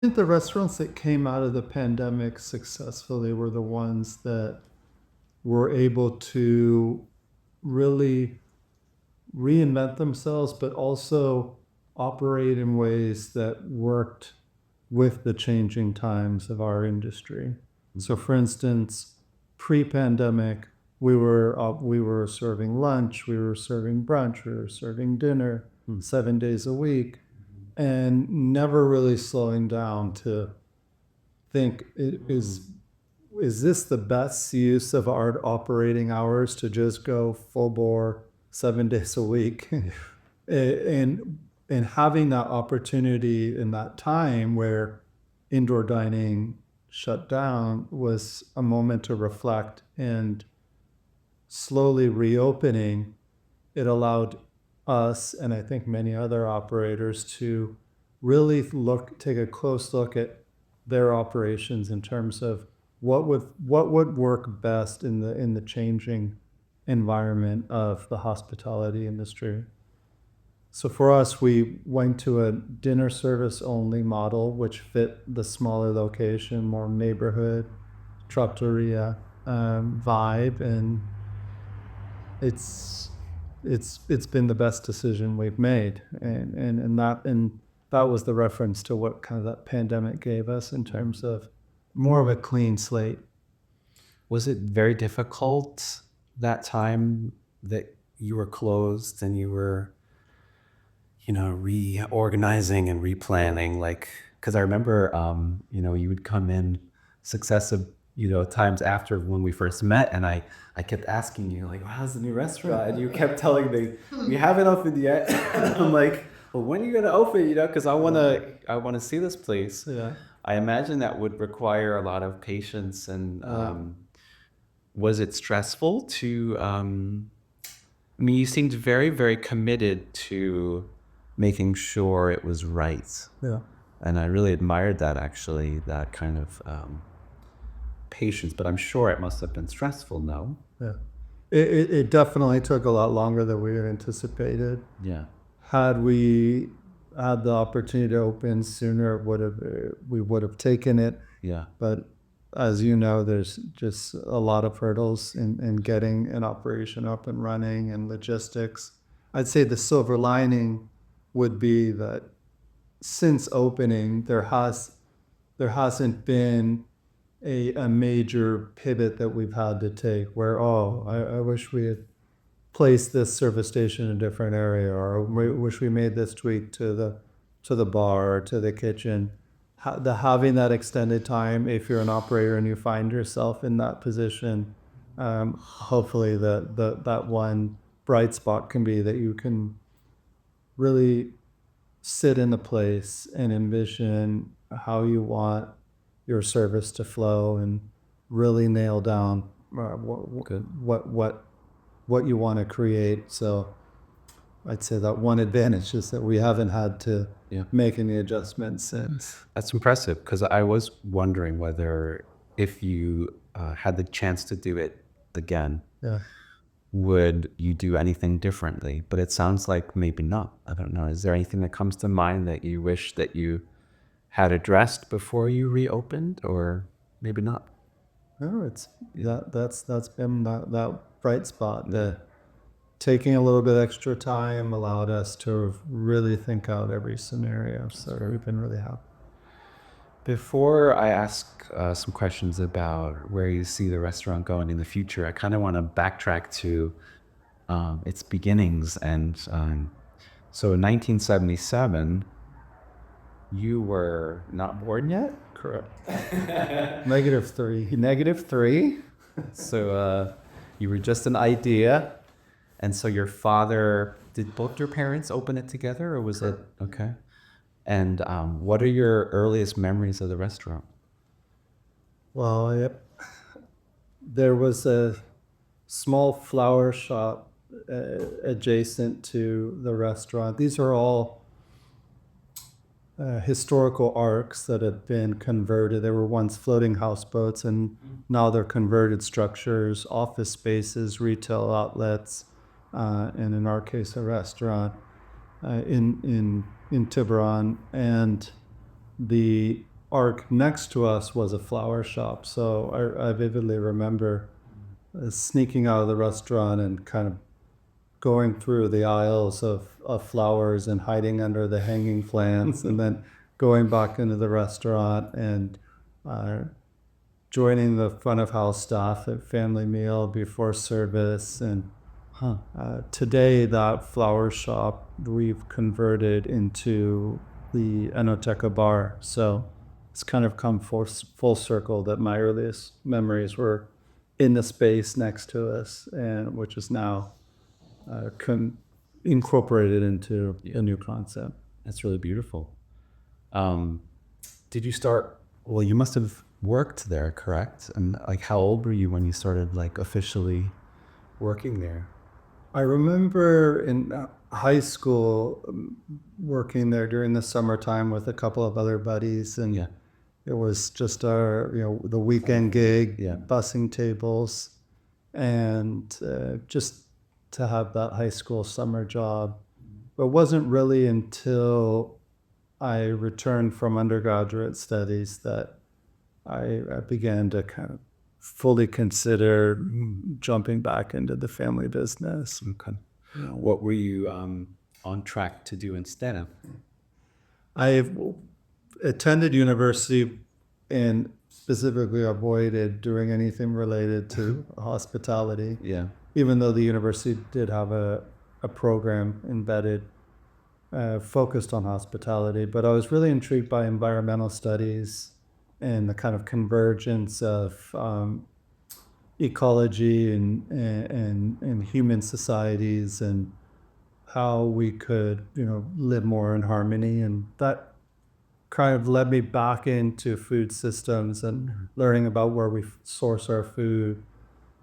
I think the restaurants that came out of the pandemic successfully were the ones that were able to really reinvent themselves, but also operate in ways that worked with the changing times of our industry. So, for instance, pre-pandemic, we were serving lunch, we were serving brunch, we were serving dinner 7 days a week, and never really slowing down to think is this the best use of our operating hours to just go full bore 7 days a week? and and having that opportunity in that time where indoor dining shut down was a moment to reflect, and slowly reopening it allowed us, and I think many other operators, to really take a close look at their operations in terms of what would work best in the changing environment of the hospitality industry. So for us, we went to a dinner service only model, which fit the smaller location, more neighborhood, trattoria vibe, and it's it's been the best decision we've made, and that was the reference to what kind of that pandemic gave us in terms of more of a clean slate. Was it very difficult that time that you were closed and you were, reorganizing and replanning? Like, because I remember, you would come in successive, times after when we first met, and I kept asking you like, "How's the new restaurant?" And you kept telling me, "We haven't opened yet." And I'm like, "Well, when are you gonna open?" Because I wanna see this place. Yeah. I imagine that would require a lot of patience and was it stressful to, I mean, you seemed very, very committed to making sure it was right. Yeah. And I really admired that actually, that kind of patience, but I'm sure it must have been stressful, no? Yeah. It definitely took a lot longer than we had anticipated. Yeah. Had we had the opportunity to open sooner, we would have taken it. Yeah. But as you know, there's just a lot of hurdles in getting an operation up and running and logistics. I'd say the silver lining would be that since opening, there hasn't been a major pivot that we've had to take where, oh, I wish we had placed this service station in a different area, or we wish we made this tweak to the bar or to the kitchen. Having that extended time, if you're an operator and you find yourself in that position, hopefully that one bright spot can be that you can really sit in the place and envision how you want your service to flow and really nail down Good. what you want to create. So I'd say that one advantage is that we haven't had to Yeah. make any adjustments since. That's impressive because I was wondering whether if you had the chance to do it again, Yeah. would you do anything differently? But it sounds like maybe not. I don't know. Is there anything that comes to mind that you wish that you had addressed before you reopened, or maybe not? No, that's been that bright spot. The taking a little bit extra time allowed us to really think out every scenario. So we've been really happy. Before I ask some questions about where you see the restaurant going in the future, I kind of want to backtrack to its beginnings. And so in 1977, you were not born yet? Correct. -3. -3. So you were just an idea. And so your father, did both your parents open it together or was it? Okay. And what are your earliest memories of the restaurant? Well, yep. There was a small flower shop adjacent to the restaurant. These are all historical arcs that have been converted. They were once floating houseboats, and now they're converted structures, office spaces, retail outlets, and in our case, a restaurant in Tiburon. And the arc next to us was a flower shop. So I vividly remember sneaking out of the restaurant and kind of going through the aisles of flowers and hiding under the hanging plants, and then going back into the restaurant and uh, joining the front of house staff at family meal before service. And today, that flower shop we've converted into the Enoteca bar. So it's kind of come full circle that my earliest memories were in the space next to us, and which is now incorporated into a new concept. That's really beautiful. Did you start? Well, you must have worked there, correct? And like, how old were you when you started like officially working there? I remember in high school working there during the summertime with a couple of other buddies, and Yeah. it was just our, the weekend gig, Yeah. bussing tables, and just to have that high school summer job. But it wasn't really until I returned from undergraduate studies that I began to kind of fully consider jumping back into the family business. Okay. What were you on track to do instead of? I've attended university and specifically avoided doing anything related to hospitality, Yeah. even though the university did have a program embedded focused on hospitality. But I was really intrigued by environmental studies and the kind of convergence of ecology and human societies, and how we could live more in harmony. And that kind of led me back into food systems and learning about where we source our food,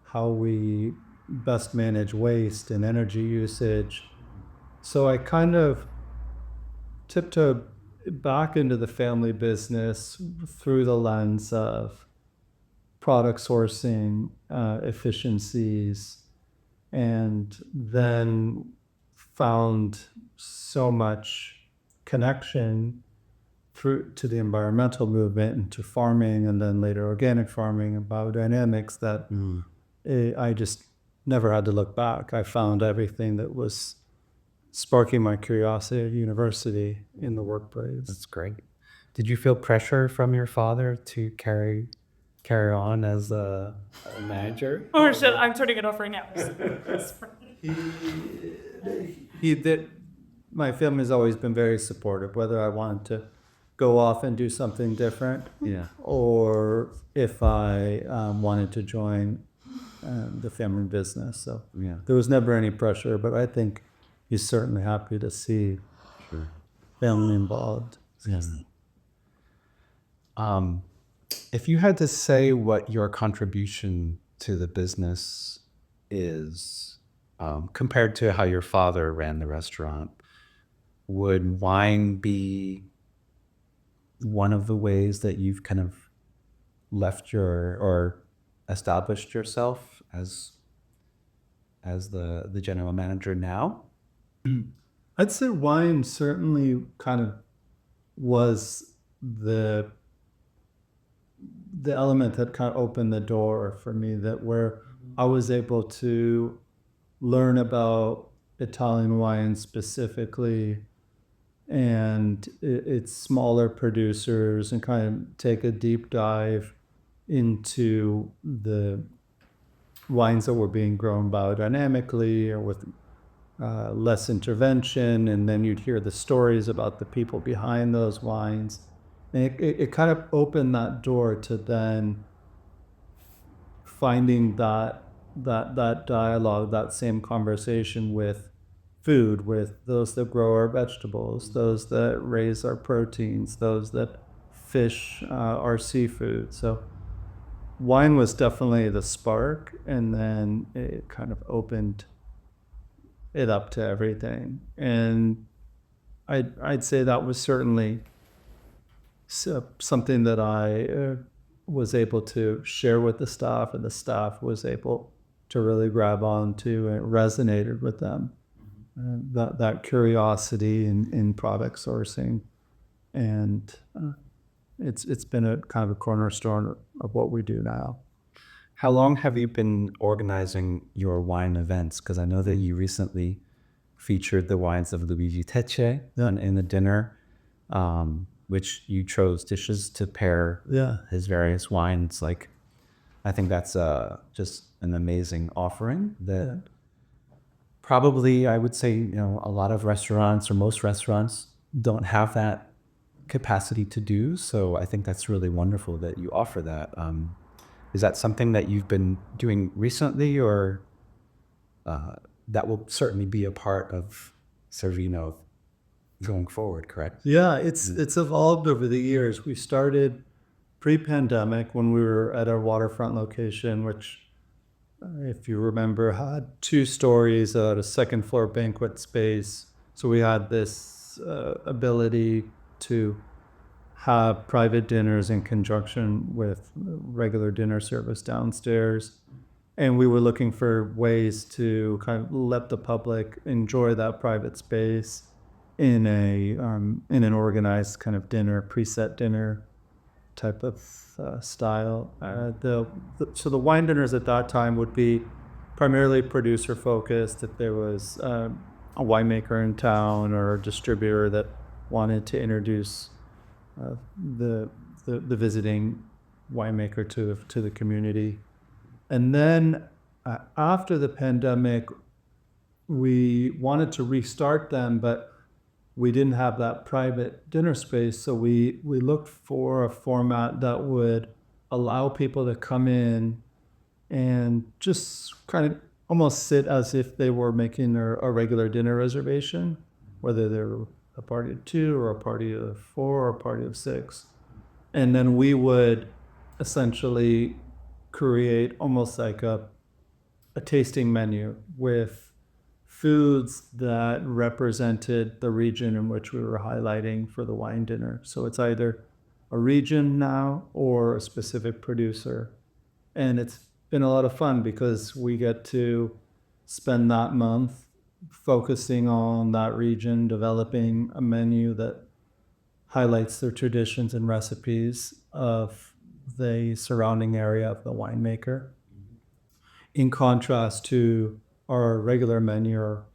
how we best manage waste and energy usage. So I kind of tiptoed back into the family business through the lens of product sourcing, efficiencies, and then found so much connection through to the environmental movement and to farming, and then later organic farming and biodynamics, that I just never had to look back. I found everything that was sparking my curiosity at university in the workplace. That's great. Did you feel pressure from your father to carry on as a manager? Oh shit, I'm turning it off right now. He did. My family's always been very supportive, whether I wanted to go off and do something different, Yeah. or if I wanted to join the family business. So Yeah. there was never any pressure, but I think he's certainly happy to see Sure. family involved. Yes. If you had to say what your contribution to the business is, compared to how your father ran the restaurant, would wine be one of the ways that you've kind of left or established yourself as the general manager now? I'd say wine certainly kind of was the element that kind of opened the door for me, that where I was able to learn about Italian wine specifically, and its smaller producers, and kind of take a deep dive into the wines that were being grown biodynamically or with less intervention. And then you'd hear the stories about the people behind those wines. And it kind of opened that door to then finding that dialogue, that same conversation with food, with those that grow our vegetables, those that raise our proteins, those that fish our seafood. So wine was definitely the spark, and then it kind of opened it up to everything. And I'd say that was certainly something that I was able to share with the staff, and the staff was able to really grab onto, and it resonated with them. That curiosity in product sourcing, and it's been a kind of a cornerstone of what we do now. How long have you been organizing your wine events? Because I know that you recently featured the wines of Luigi Tecce in the dinner, which you chose dishes to pair Yeah. his various wines. Like, I think that's just an amazing offering that probably I would say, a lot of restaurants or most restaurants don't have that capacity to do. So I think that's really wonderful that you offer that. Is that something that you've been doing recently, or that will certainly be a part of Servino going forward, correct? Yeah, it's evolved over the years. We started pre-pandemic when we were at our waterfront location, which, if you remember, had 2 stories, a second floor banquet space. So we had this ability to have private dinners in conjunction with regular dinner service downstairs. And we were looking for ways to kind of let the public enjoy that private space in an organized kind of dinner, preset dinner type of style. So the wine dinners at that time would be primarily producer focused. If there was a winemaker in town or a distributor that wanted to introduce the visiting winemaker to the community. And then after the pandemic, we wanted to restart them, but we didn't have that private dinner space. So we looked for a format that would allow people to come in and just kind of almost sit as if they were making a regular dinner reservation, whether they're a party of 2 or a party of 4 or a party of 6. And then we would essentially create almost like a tasting menu with foods that represented the region in which we were highlighting for the wine dinner. So it's either a region now or a specific producer. And it's been a lot of fun because we get to spend that month focusing on that region, developing a menu that highlights the traditions and recipes of the surrounding area of the winemaker, in contrast to our regular menu or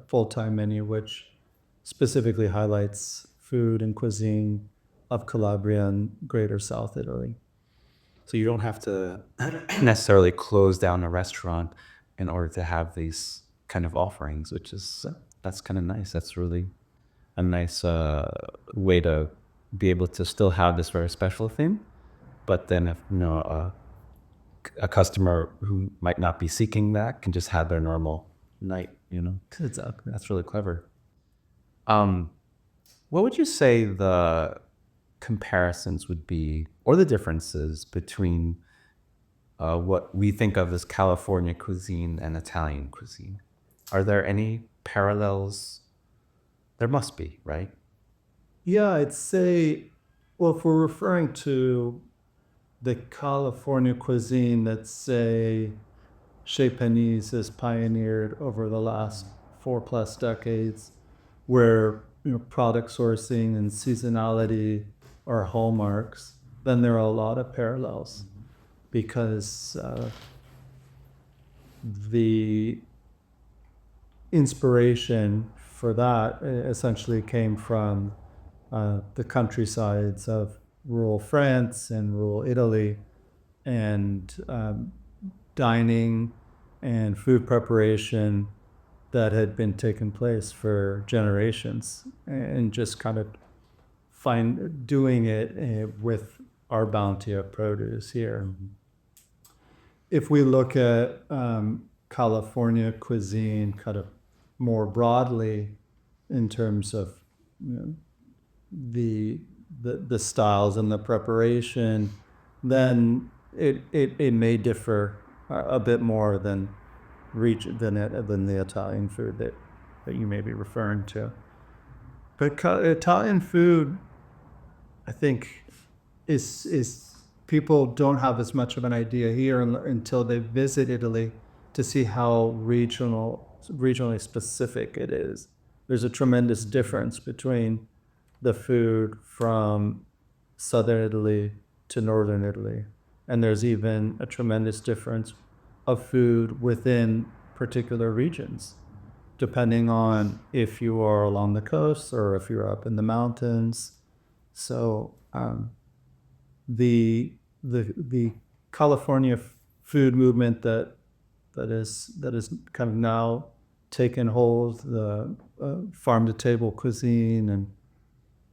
full-time menu, which specifically highlights food and cuisine of Calabria and Greater South Italy. So you don't have to necessarily close down a restaurant in order to have these kind of offerings, that's kind of nice. That's really a nice way to be able to still have this very special thing, but then if a customer who might not be seeking that can just have their normal night. Exactly. That's really clever. What would you say the comparisons would be, or the differences between what we think of as California cuisine and Italian cuisine? Are there any parallels? There must be, right? Yeah, I'd say, well, if we're referring to the California cuisine that, say, Chez Panisse has pioneered over the last 4+ decades, where product sourcing and seasonality are hallmarks, then there are a lot of parallels because the inspiration for that essentially came from the countrysides of rural France and rural Italy, and dining and food preparation that had been taking place for generations, and just kind of doing it with our bounty of produce here. If we look at California cuisine kind of more broadly in terms of the styles and the preparation, then it may differ a bit more than the Italian food that you may be referring to. But Italian food, I think, is people don't have as much of an idea here until they visit Italy to see how regionally specific it is. There's a tremendous difference between the food from southern Italy to northern Italy. And there's even a tremendous difference of food within particular regions, depending on if you are along the coast or if you're up in the mountains. So the California food movement that is kind of now taken hold, the farm to table cuisine and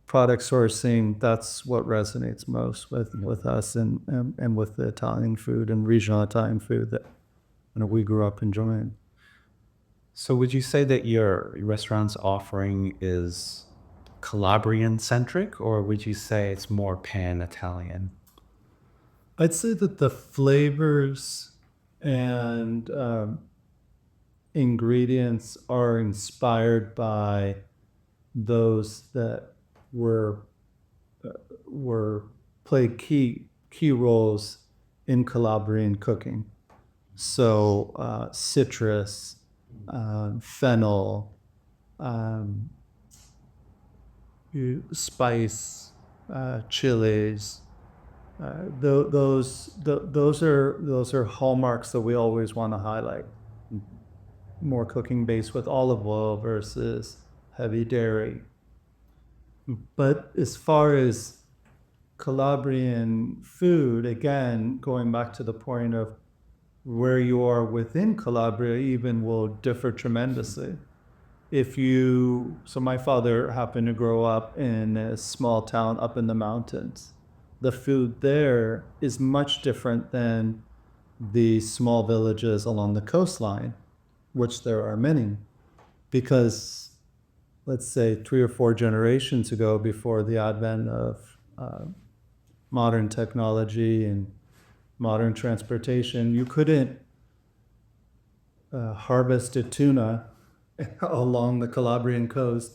product sourcing, that's what resonates most with us and with the Italian food and regional Italian food that we grew up enjoying. So would you say that your restaurant's offering is Calabrian centric, or would you say it's more pan-Italian? I'd say that the flavors and ingredients are inspired by those that were played key roles in Calabrian cooking. So citrus, fennel, spice, chilies. Those are hallmarks that we always want to highlight. More cooking based with olive oil versus heavy dairy. But as far as Calabrian food, again, going back to the point of where you are within Calabria, even will differ tremendously. So my father happened to grow up in a small town up in the mountains. The food there is much different than the small villages along the coastline, which there are many, because let's say 3 or 4 generations ago, before the advent of modern technology and modern transportation, you couldn't harvest a tuna along the Calabrian coast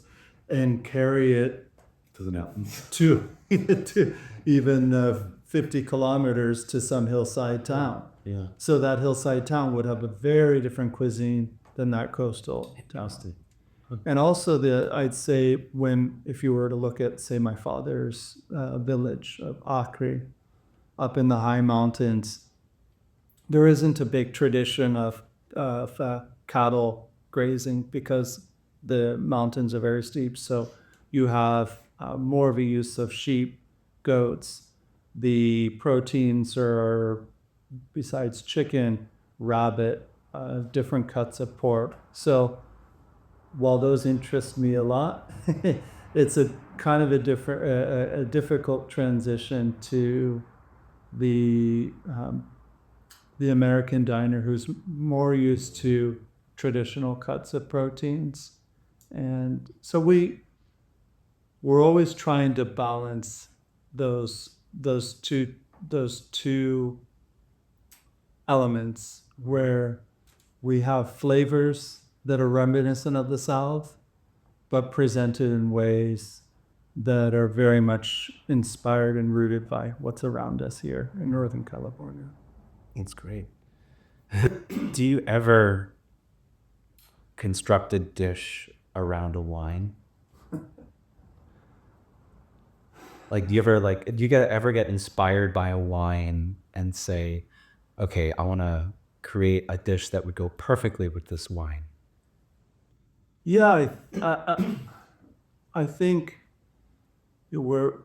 and carry it To the mountains. to even 50 kilometers to some hillside town. Yeah. So that hillside town would have a very different cuisine than that coastal town. And also I'd say if you were to look at, say, my father's village of Acre, up in the high mountains, there isn't a big tradition of cattle grazing because the mountains are very steep. So you have more of a use of sheep, goats. The proteins are, besides chicken, rabbit, different cuts of pork. So while those interest me a lot, it's a kind of a difficult transition to the American diner who's more used to traditional cuts of proteins. And so we're always trying to balance those two elements where we have flavors that are reminiscent of the South, but presented in ways that are very much inspired and rooted by what's around us here in Northern California. That's great. Do you ever construct a dish around a wine? Like, do you ever get inspired by a wine and say, okay, I want to create a dish that would go perfectly with this wine? Yeah, I think we're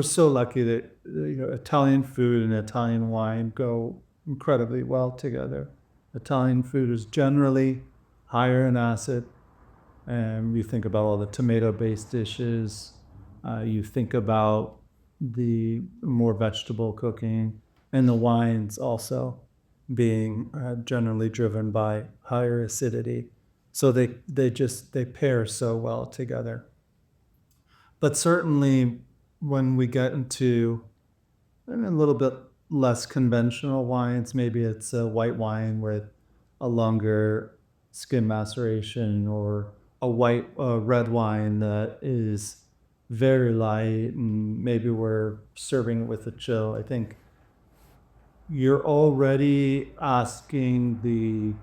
so lucky that Italian food and Italian wine go incredibly well together. Italian food is generally higher in acid, and you think about all the tomato-based dishes. You think about the more vegetable cooking, and the wines also being generally driven by higher acidity. So they pair so well together. But certainly when we get into a little bit less conventional wines, maybe it's a white wine with a longer skin maceration, or a red wine that is very light, and maybe we're serving it with a chill. I think you're already asking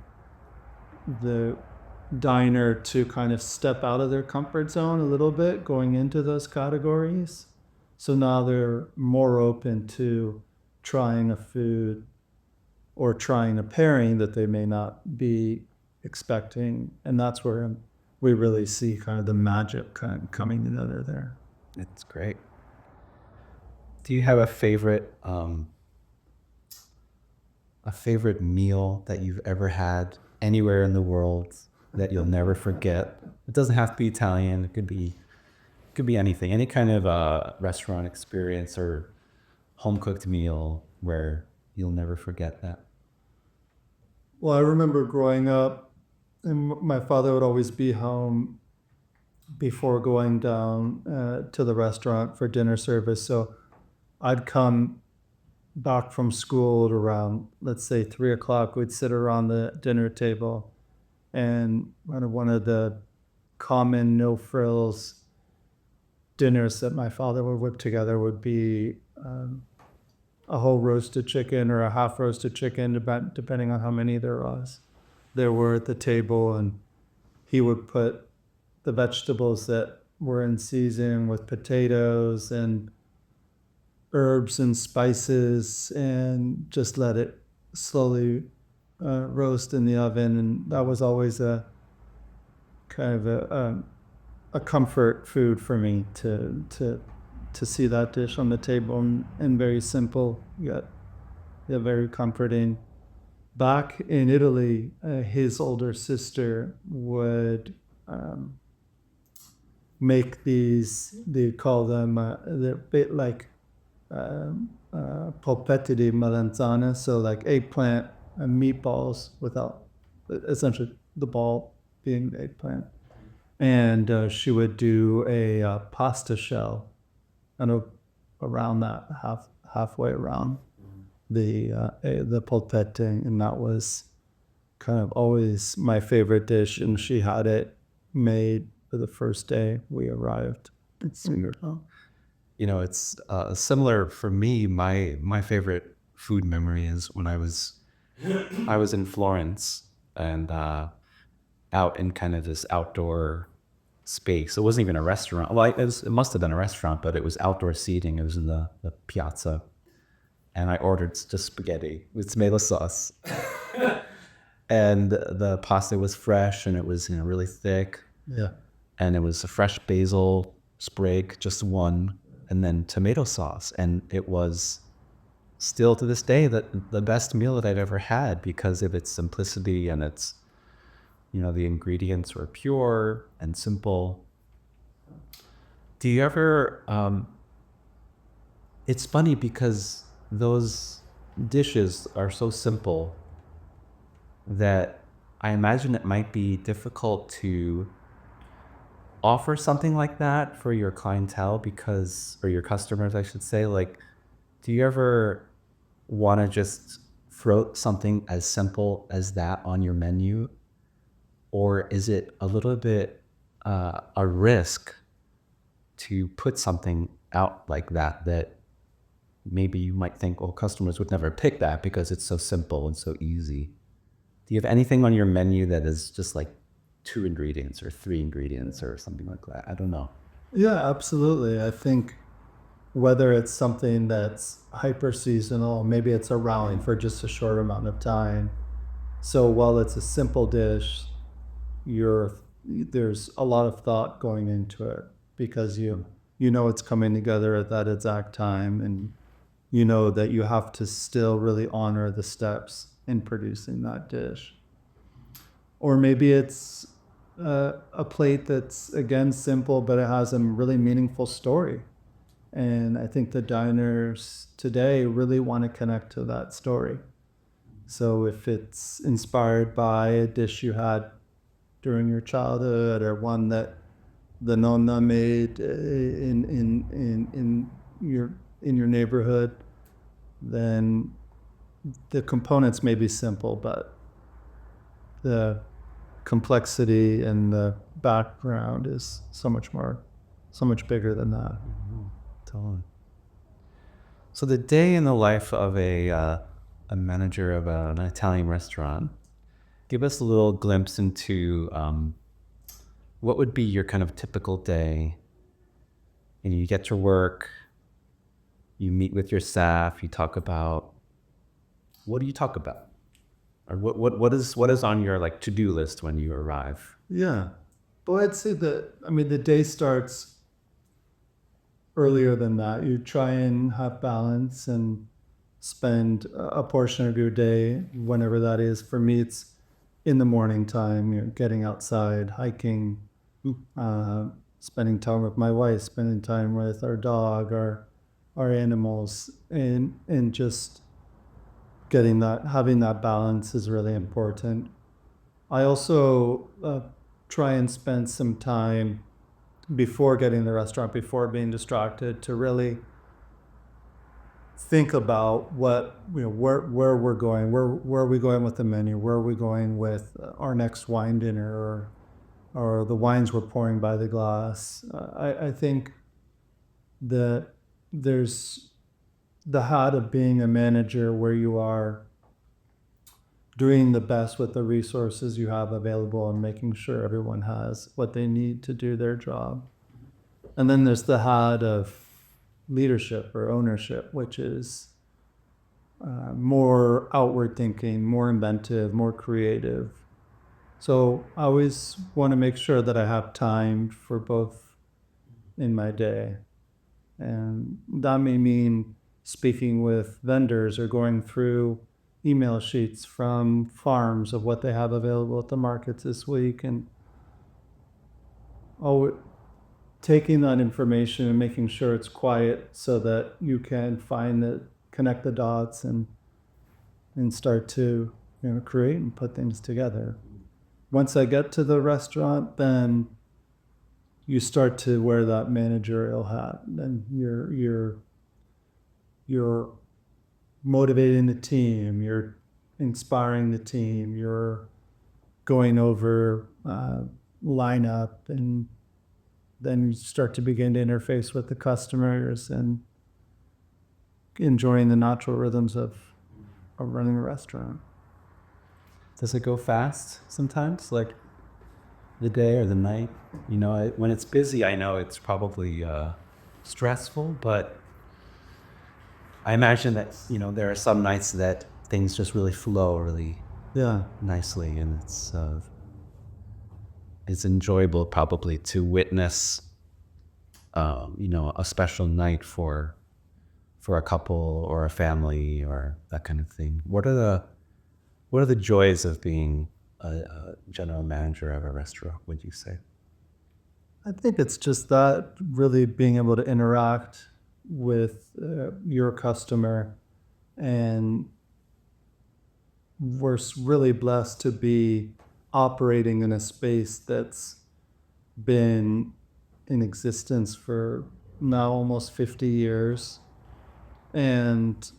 the diner to kind of step out of their comfort zone a little bit going into those categories. So now they're more open to trying a food or trying a pairing that they may not be expecting. And that's where we really see kind of the magic kind of coming together there. It's great. Do you have a favorite meal that you've ever had anywhere in the world that you'll never forget? It doesn't have to be Italian. It could be anything. Any kind of restaurant experience or home cooked meal where you'll never forget that. Well, I remember growing up, and my father would always be home before going down to the restaurant for dinner service. So I'd come back from school at around, let's say, 3 o'clock. We'd sit around the dinner table, and one of the common no frills dinners that my father would whip together would be a whole roasted chicken or a half roasted chicken, depending on how many there were at the table. And he would put the vegetables that were in season with potatoes and herbs and spices and just let it slowly roast in the oven. And that was always a kind of a comfort food for me to see that dish on the table, and very simple yet very comforting. Back in Italy, his older sister would make these, they call them, they're a bit like polpetti di melanzane, so like eggplant and meatballs without, essentially the ball being the eggplant. And she would do a pasta shell, and around that, halfway around the polpette, and that was kind of always my favorite dish. And she had it made for the first day we arrived. It's wonderful. You know, it's similar for me. My favorite food memory is when I was in Florence and out in kind of this outdoor space. It wasn't even a restaurant. Well, it must have been a restaurant, but it was outdoor seating. It was in the piazza. And I ordered just spaghetti with tomato sauce. And the pasta was fresh, and it was really thick. Yeah. And it was a fresh basil sprig, just one, and then tomato sauce. And it was still to this day the best meal that I'd ever had because of its simplicity and its, the ingredients were pure and simple. Do you ever, it's funny because those dishes are so simple that I imagine it might be difficult to offer something like that for your clientele or your customers, I should say. Like, do you ever want to just throw something as simple as that on your menu? Or is it a little bit a risk to put something out like that maybe you might think, well, customers would never pick that because it's so simple and so easy? Do you have anything on your menu that is just like 2 ingredients or 3 ingredients or something like that? I don't know. Yeah, absolutely. I think whether it's something that's hyper seasonal, maybe it's around for just a short amount of time. So while it's a simple dish, there's a lot of thought going into it because you know it's coming together at that exact time, and you know that you have to still really honor the steps in producing that dish. Or maybe it's a plate that's, again, simple, but it has a really meaningful story. And I think the diners today really want to connect to that story. So if it's inspired by a dish you had during your childhood, or one that the nonna made in your neighborhood, then the components may be simple, but the complexity and the background is so much bigger than that. Totally. So the day in the life of a manager of an Italian restaurant, give us a little glimpse into what would be your kind of typical day. And you get to work, you meet with your staff, you talk about, what do you talk about? Or what is on your like to-do list when you arrive? Yeah. Well, I'd say that, I mean, the day starts earlier than that. You try and have balance and spend a portion of your day, whenever that is. For me, it's in the morning time, getting outside, hiking, uh, spending time with my wife, spending time with our dog, our animals, and just having that balance is really important. I also try and spend some time before getting to the restaurant, before being distracted, to really think about where we're going, where are we going with the menu, where are we going with our next wine dinner, or the wines we're pouring by the glass. I think that there's the hat of being a manager, where you are doing the best with the resources you have available and making sure everyone has what they need to do their job. And then there's the hat of leadership or ownership, which is more outward thinking, more inventive, more creative. So I always want to make sure that I have time for both in my day. And that may mean speaking with vendors or going through email sheets from farms of what they have available at the markets this week, and taking that information and making sure it's quiet so that you can connect the dots and start to create and put things together. Once I get to the restaurant, then you start to wear that managerial hat, and you're motivating the team, you're inspiring the team, you're going over lineup, and then you start to begin to interface with the customers and enjoying the natural rhythms of running a restaurant. Does it go fast sometimes, like the day or the night? When it's busy, I know it's probably stressful, but I imagine that there are some nights that things just really flow really Yeah. nicely, and it's enjoyable probably to witness a special night for a couple or a family or that kind of thing. What are the joys of being a general manager of a restaurant, would you say? I think it's just that, really being able to interact with your customer, and we're really blessed to be operating in a space that's been in existence for now almost 50 years. And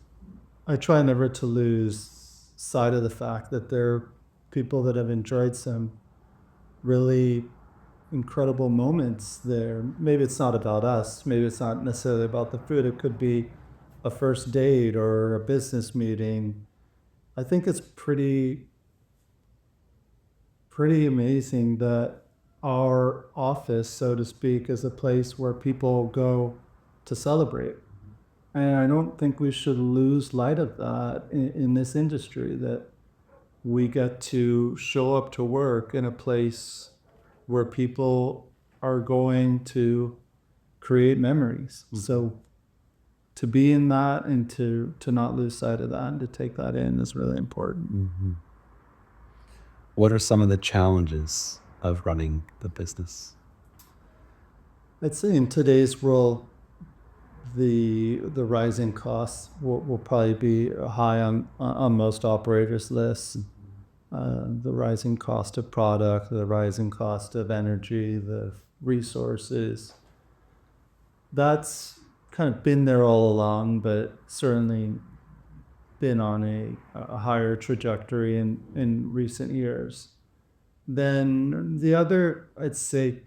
I try never to lose sight of the fact that there are people that have enjoyed some really incredible moments there. Maybe it's not about us. Maybe it's not necessarily about the food. It could be a first date or a business meeting. I think it's pretty amazing that our office, so to speak, is a place where people go to celebrate. And I don't think we should lose light of that in this industry, that we get to show up to work in a place where people are going to create memories. Mm-hmm. So to be in that and to not lose sight of that and to take that in is really important. Mm-hmm. What are some of the challenges of running the business? I'd say in today's world, the rising costs will probably be high on most operators' lists. The rising cost of product, the rising cost of energy, the resources. That's kind of been there all along, but certainly been on a higher trajectory in recent years. Then the other, I'd say,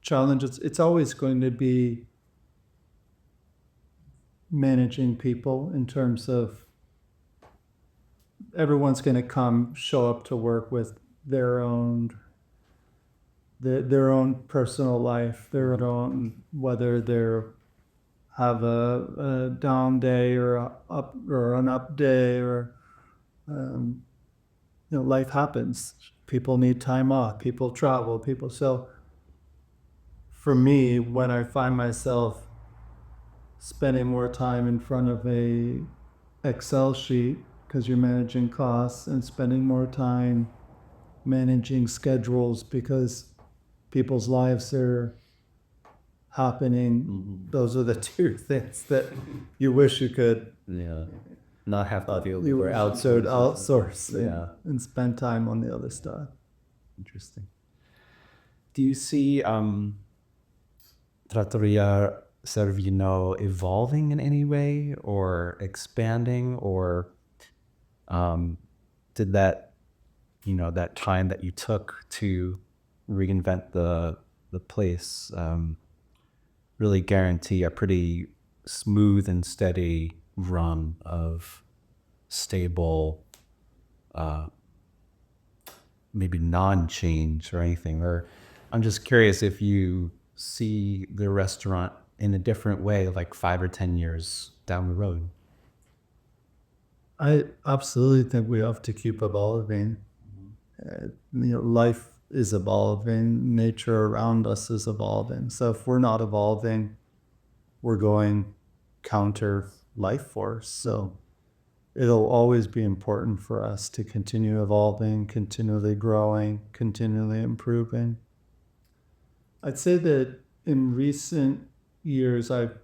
challenge, it's always going to be managing people, in terms of everyone's going to show up to work with their own personal life, their own, whether they're have a down day or an up day, or life happens. People need time off. People travel. So for me, when I find myself spending more time in front of a Excel sheet because you're managing costs, and spending more time managing schedules because people's lives are happening. Those are the two things that you wish you could Yeah. Not have to feel you we're outsource Yeah. and spend time on the other stuff. Interesting. Do you see Trattoria Servino evolving in any way or expanding, or did that, that time that you took to reinvent the place really guarantee a pretty smooth and steady run of stable, maybe non-change or anything? Or I'm just curious if you see the restaurant in a different way, like 5 or 10 years down the road. I absolutely think we have to keep evolving. Life is evolving, nature around us is evolving. So if we're not evolving, we're going counter life force. So it'll always be important for us to continue evolving, continually growing, continually improving. I'd say that in recent years, I've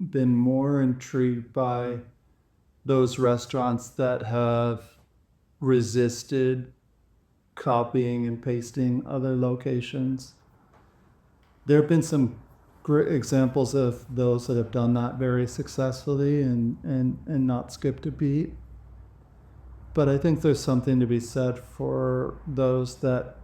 been more intrigued by those restaurants that have resisted copying and pasting other locations. There have been some great examples of those that have done that very successfully and not skipped a beat. But I think there's something to be said for those that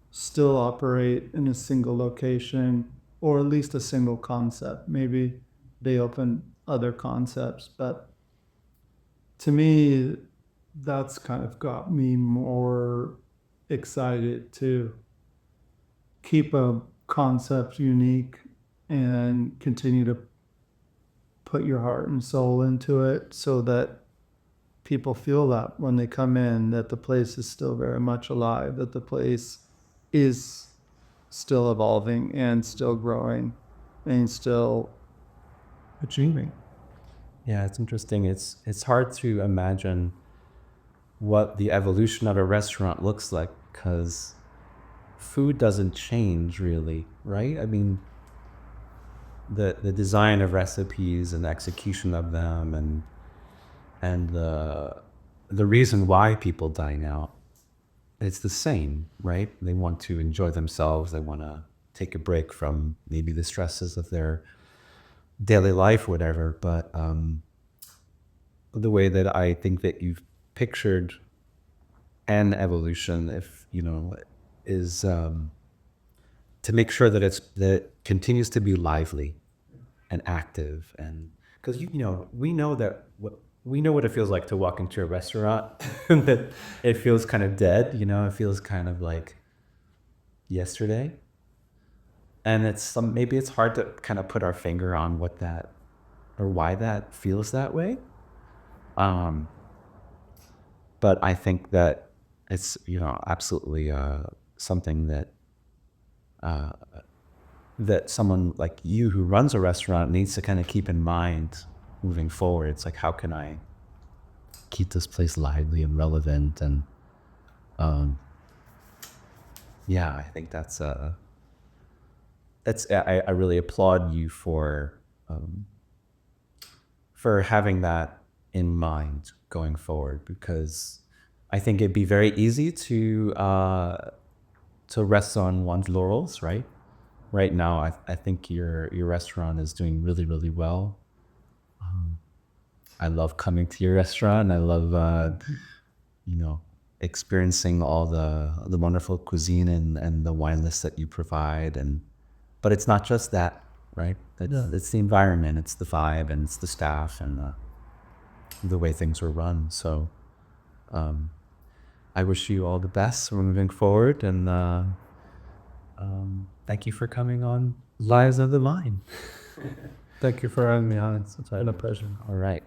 still operate in a single location, or at least a single concept. Maybe they open other concepts, but to me, that's kind of got me more excited to keep a concept unique and continue to put your heart and soul into it, so that people feel that when they come in, that the place is still very much alive, that the place is still evolving and still growing and still achieving. Yeah, it's interesting. It's hard to imagine what the evolution of a restaurant looks like, because food doesn't change really, right? I mean, the design of recipes and the execution of them, and the reason why people dine out, it's the same, right? They want to enjoy themselves. They want to take a break from maybe the stresses of their daily life, whatever. But the way that I think that you've pictured an evolution, if is to make sure that that continues to be lively and active, and because we know what it feels like to walk into a restaurant that it feels kind of dead. It feels kind of like yesterday, and maybe it's hard to kind of put our finger on what that or why that feels that way. But I think that it's absolutely something that that someone like you who runs a restaurant needs to kind of keep in mind moving forward. It's like, how can I keep this place lively and relevant? And yeah, I think I really applaud you for having that in mind going forward, because I think it'd be very easy to rest on one's laurels, right? Right now, I think your restaurant is doing really, really well. I love coming to your restaurant. I love, experiencing all the wonderful cuisine and the wine list that you provide. But it's not just that, right? It's the environment, it's the vibe, and it's the staff, and the way things are run. So I wish you all the best moving forward, and thank you for coming on Lives of the Vine. Thank you for having me on. It's been a pleasure. All right.